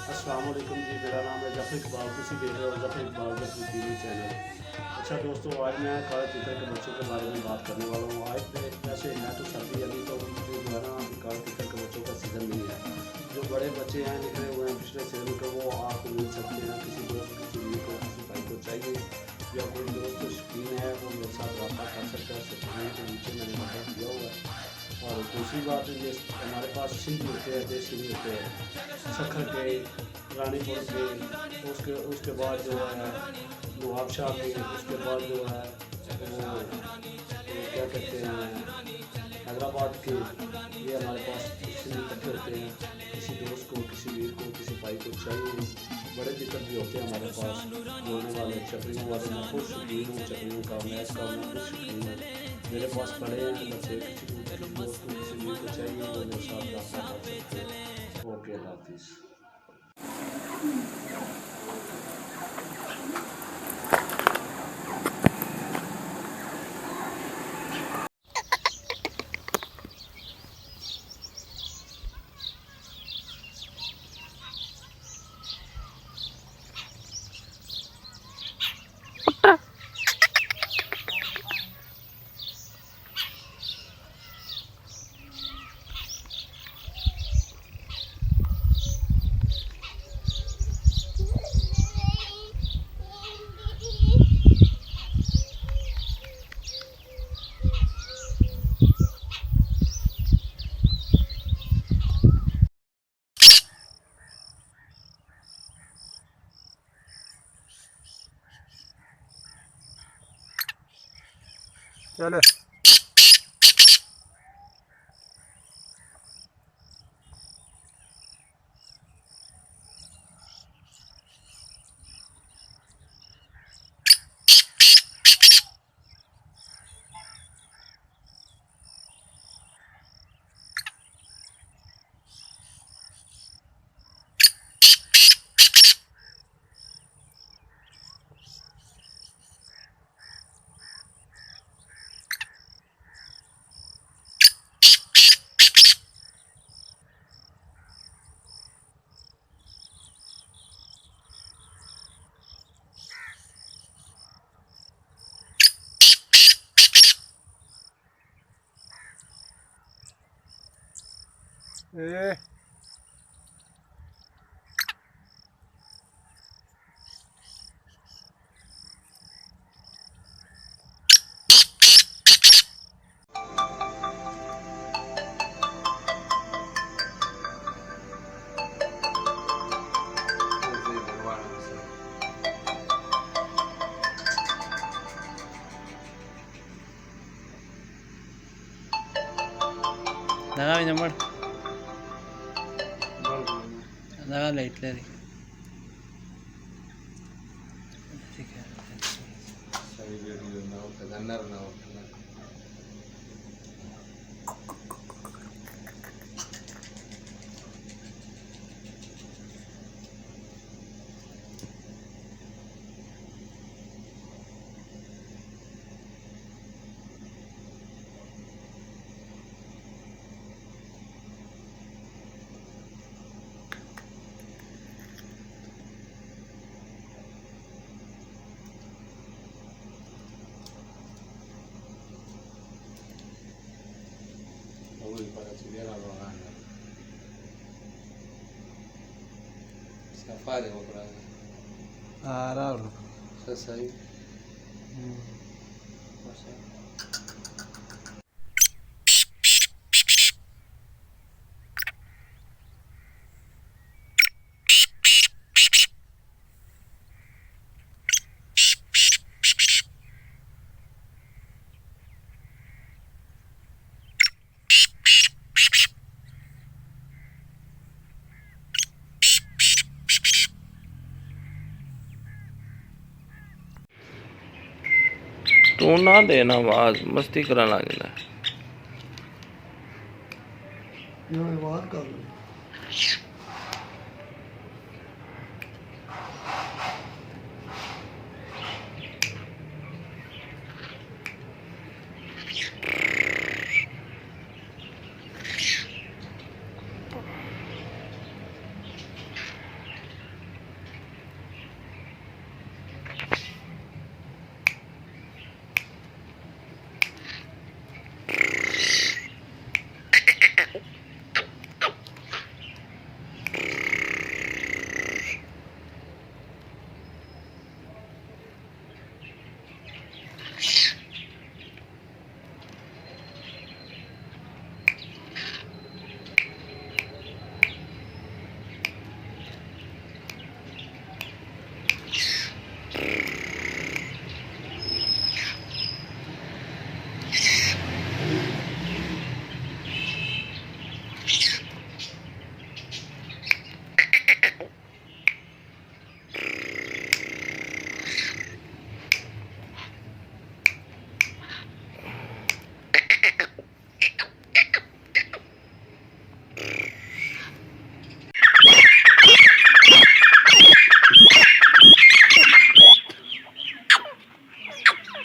अस्सलाम वालेकुम जी, मेरा नाम है जफ़र इकबाल। तुसी देख रहे हो जफ़र इकबाल जफ़र टीवी चैनल। अच्छा दोस्तों, आज मैं काले तीतर के बच्चों के बारे में बात करने वाला हूँ। आज पे वैसे है तो सर्दी अभी तो जो है ना, काले तीतर के बच्चों का सीज़न नहीं है। जो बड़े बच्चे हैं निकले हुए हैं पिछले सीज़न के, वो आपको मिल सकते हैं। किसी दोस्त किसी बीवी को किसी भाई को चाहिए या कोई दोस्त शौकीन है, वो मेरे साथ रब्ता कर सकता है। स्क्रीन के नीचे मैंने नंबर दिया हुआ है। और दूसरी बात ये हमारे पास सिंह होते हैं, देसी सिंह होते हैं सखर के, रानीपुर के, उसके बाद जो है नवाबशाह के, उसके बाद जो है वो क्या कहते हैं हैदराबाद के। ये हमारे पास सिंह इकट्ठे होते हैं। किसी दोस्त को किसी वीर को किसी भाई को चाहिए। बड़े दिक्कत भी होते हैं हमारे पास बोलने वाले चपड़ियों वाले। मैं खुद शौकीन हूँ चपड़ियों का, मैच का मैं खुद शौकीन हूँ। मेरे पास पड़े हैं बच्चे। किसी दोस्त को किसी वीर को चाहिए तो मेरे साथ रब्ता कर सकते हैं। ओके, अल्लाह हाफिज़। चलो ए लगा नंबर लगा लाइट ले ठीक है। सही वीडियो ना होता गन्नर ना होता। Uy, para subir a la Rohana. Safari हो रहा है। आ रहा हूँ। सही। तू ना देना आवाज मस्ती करा लग ये बात कर